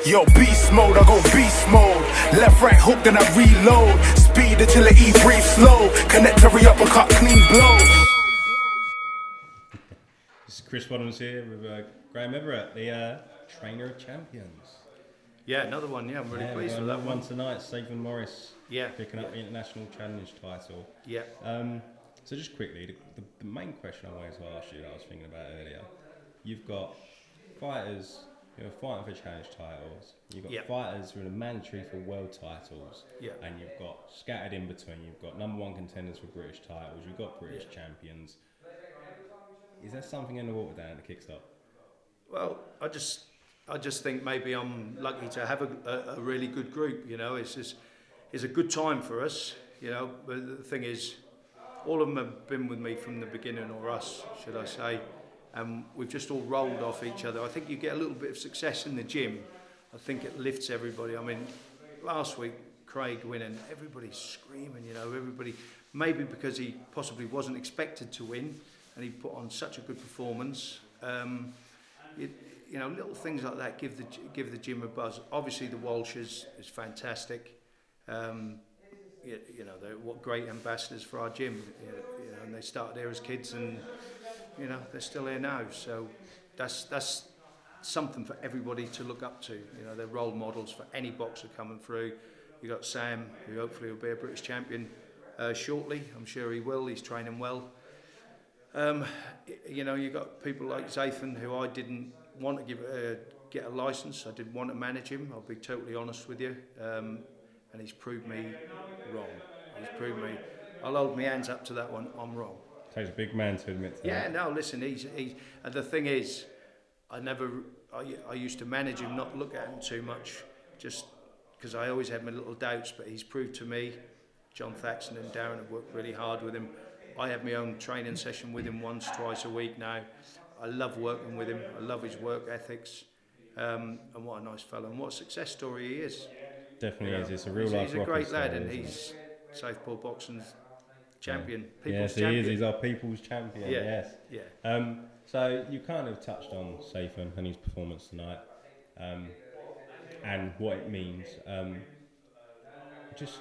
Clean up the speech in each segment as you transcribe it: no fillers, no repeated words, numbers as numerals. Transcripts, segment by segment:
Yo, beast mode, I go beast mode. Left, right hook, then I reload. Speed, agility, breathe slow. Connect every uppercut, clean blows. This is Chris Waddams here with Graham Everett, the trainer of champions. Yeah, another one. Yeah, I'm really pleased with that one tonight. Zaiphan Morris, picking up the international challenge title. Yeah. So just quickly, the main question I wanted to ask you that I was thinking about earlier. You've got fighters who are fighting for challenge titles. You've got fighters who are mandatory for world titles. Yeah. And you've got scattered in between. You've got number one contenders for British titles. You've got British champions. Is there something in the water down at the Kickstop? Well, I just think maybe I'm lucky to have a really good group. You know, it's a good time for us. You know, but the thing is, all of them have been with me from the beginning, or us, should I say, and we've just all rolled off each other. I think you get a little bit of success in the gym. I think it lifts everybody. I mean, last week Craig winning, everybody's screaming. You know, everybody, maybe because he possibly wasn't expected to win. And he put on such a good performance. You know, little things like that give the gym a buzz. Obviously, the Walsh is fantastic. You know, they're what great ambassadors for our gym. You know, and they started there as kids, and you know they're still here now. So that's something for everybody to look up to. You know, they're role models for any boxer coming through. You got Sam, who hopefully will be a British champion shortly. I'm sure he will. He's training well. You know, you got people like Zaiphan, who I didn't want to get a licence. I didn't want to manage him. I'll be totally honest with you. And he's proved me wrong. He's proved me. I'll hold my hands up to that one. I'm wrong. Takes a big man to admit to that. Yeah, no, listen. He's. And the thing is, I used to manage him, not look at him too much, just because I always had my little doubts. But he's proved to me. John Thaxton and Darren have worked really hard with him. I have my own training session with him once, twice a week now. I love working with him. I love his work ethics. And what a nice fellow. And what a success story he is. Definitely is. It's a real life. He's a great lad, and he's Southpaw Boxing's champion. People's champion. He is. He's our people's champion. Yeah. Yes. Yeah. So you kind of touched on Zaiphan and his performance tonight, and what it means. Just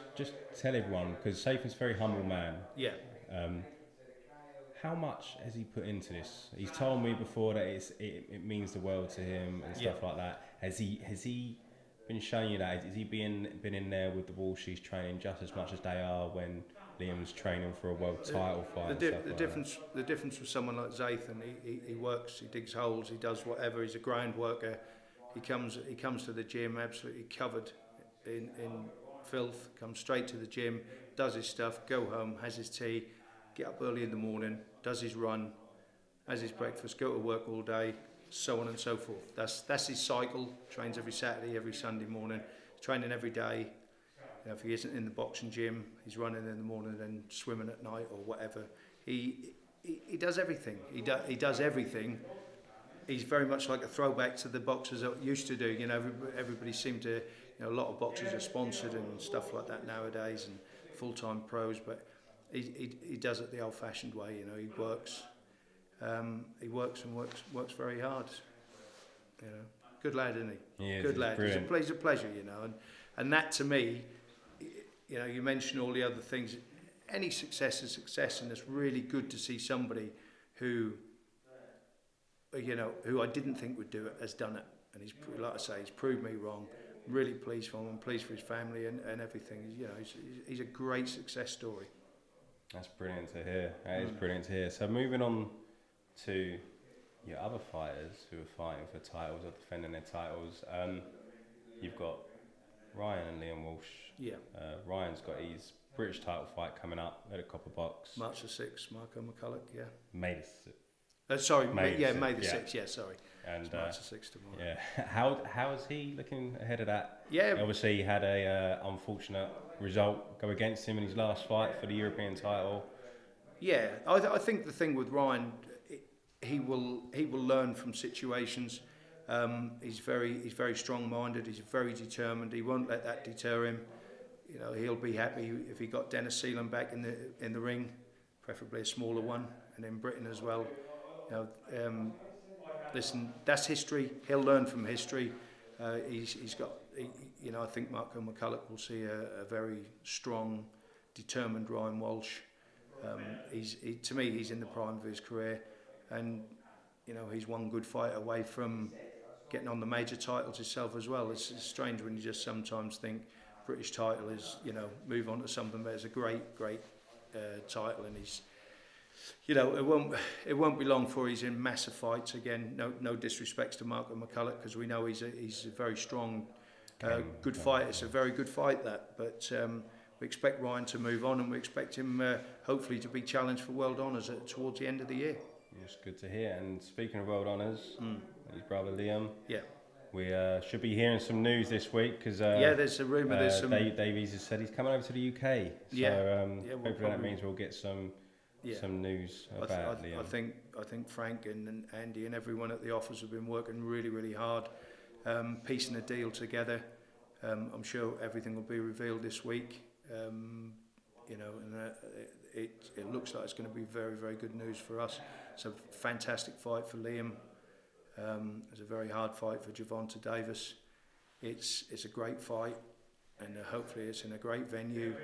tell everyone, because Zaiphan's a very humble man. Yeah. How much has he put into this? He's told me before that it means the world to him and stuff like that. Has he been showing you that? Has he been in there with the Walshies training just as much as they are when Liam's training for a world title fight? The difference with someone like Zaiphan, he works, he digs holes, he does whatever. He's a ground worker. He comes to the gym absolutely covered in filth. Comes straight to the gym, does his stuff, go home, has his tea, get up early in the morning, does his run, has his breakfast, go to work all day, so on and so forth. That's his cycle. Trains every Saturday, every Sunday morning, training every day. You know, if he isn't in the boxing gym, he's running in the morning and swimming at night or whatever. He does everything. He does everything. He's very much like a throwback to the boxers that used to do. You know, everybody seemed to. You know, a lot of boxers are sponsored and stuff like that nowadays, and full-time pros. But he does it the old-fashioned way. You know, he works and works very hard. You know, good lad, isn't he? He is, good lad. Brilliant. He's a pleasure. You know, and that to me, you know, you mentioned all the other things. Any success is success, and it's really good to see somebody who, you know, who I didn't think would do it has done it, and he's, like I say, he's proved me wrong. Really pleased for him. I'm pleased for his family and everything. You know, he's a great success story. That's brilliant to hear. That is brilliant to hear. So moving on to your other fighters who are fighting for titles or defending their titles, you've got Ryan and Liam Walsh. Yeah. Ryan's got his British title fight coming up at a Copper Box. March the 6th, Marco McCulloch, yeah. May the 6th. May the 6th, yeah, sorry. And March the 6th tomorrow. Yeah. How is he looking ahead of that? Yeah. Obviously, he had a unfortunate result go against him in his last fight for the European title. Yeah, I think the thing with Ryan, he will learn from situations. He's very strong-minded. He's very determined. He won't let that deter him. You know, he'll be happy if he got Dennis Seelan back in the ring, preferably a smaller one, and in Britain as well. You know, listen, that's history. He'll learn from history. He's got, you know, I think Marco McCulloch will see a very strong, determined Ryan Walsh. To me, he's in the prime of his career, and you know, he's one good fight away from getting on the major titles himself as well. It's strange when you just sometimes think British title is, you know, move on to something, but it's a great title, and he's, you know, it won't be long before he's in massive fights again. No disrespects to Marco McCulloch, because we know he's a very strong, good fight. It's a very good fight, that, but we expect Ryan to move on, and we expect him hopefully to be challenged for world honours towards the end of the year. It's good to hear. And speaking of world honours, his brother Liam. Yeah. We should be hearing some news this week, because there's a rumour. There's some. Davies has said he's coming over to the UK. So hopefully that means we'll get some news about Liam. I think Frank and Andy and everyone at the office have been working really hard, piecing a deal together. I'm sure everything will be revealed this week. You know, and it looks like it's going to be very good news for us. It's a fantastic fight for Liam. It's a very hard fight for Gervonta Davis. It's a great fight, and hopefully it's in a great venue,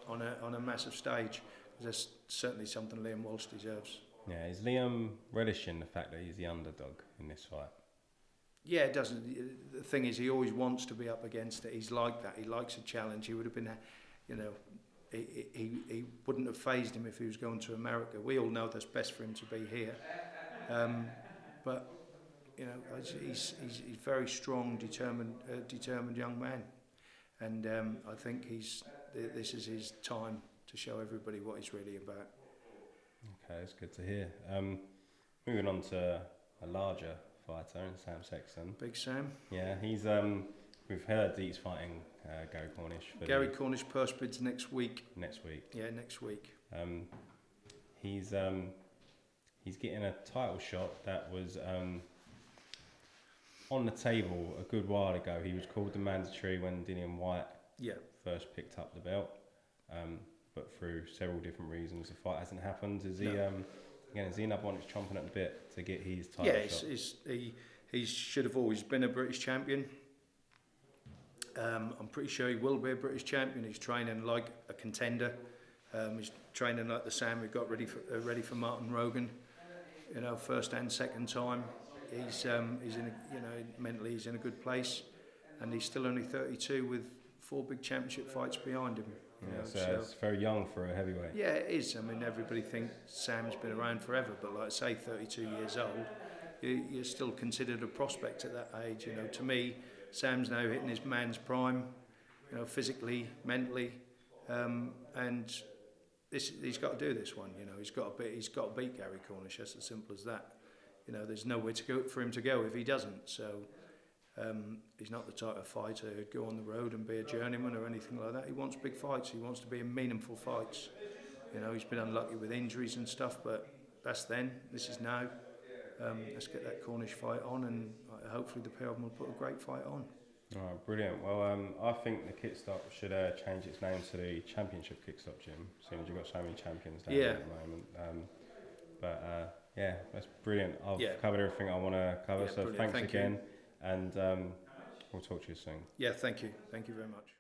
on a massive stage. There's certainly something Liam Walsh deserves. Yeah, is Liam relishing the fact that he's the underdog in this fight? Yeah, it doesn't. The thing is, he always wants to be up against it. He's like that. He likes a challenge. He would have been, you know, he wouldn't have fazed him if he was going to America. We all know that's best for him to be here. But you know, he's very strong, determined young man, and I think this is his time to show everybody what he's really about. Okay, it's good to hear. Moving on to a larger fighter, Sam Sexton. Big Sam. Yeah, he's we've heard that he's fighting Gary Cornish. Gary Cornish purse bids next week. Next week. Yeah, next week. He's getting a title shot that was on the table a good while ago. He was called the mandatory when Dillian Whyte first picked up the belt, but through several different reasons the fight hasn't happened. Is he again, is he another one that's chomping at the bit to get his title shot? Yeah, he should have always been a British champion. I'm pretty sure he will be a British champion. He's training like a contender. He's training like the Sam we got ready for Martin Rogan. You know, first and second time. He's in a, you know, mentally he's in a good place, and he's still only 32 with 4 big championship fights behind him. You know, so it's very young for a heavyweight. Yeah, it is. I mean, everybody thinks Sam's been around forever, but like I say, 32 years old, you're still considered a prospect at that age. You know, to me, Sam's now hitting his man's prime, you know, physically, mentally, and he's got to do this one. You know, he's got to beat Gary Cornish. That's as simple as that. You know, there's nowhere to go for him to go if he doesn't. So he's not the type of fighter who'd go on the road and be a journeyman or anything like that. He wants big fights. He wants to be in meaningful fights. You know, he's been unlucky with injuries and stuff, but that's then. This is now. Let's get that Cornish fight on, and hopefully the pair of them will put a great fight on. All right, brilliant. Well, I think the Kickstop should change its name to the Championship Kickstop Gym, seeing as you've got so many champions down there at the moment. Yeah, that's brilliant. I've covered everything I want to cover, so brilliant. thanks again, and we'll talk to you soon. Yeah, thank you. Thank you very much.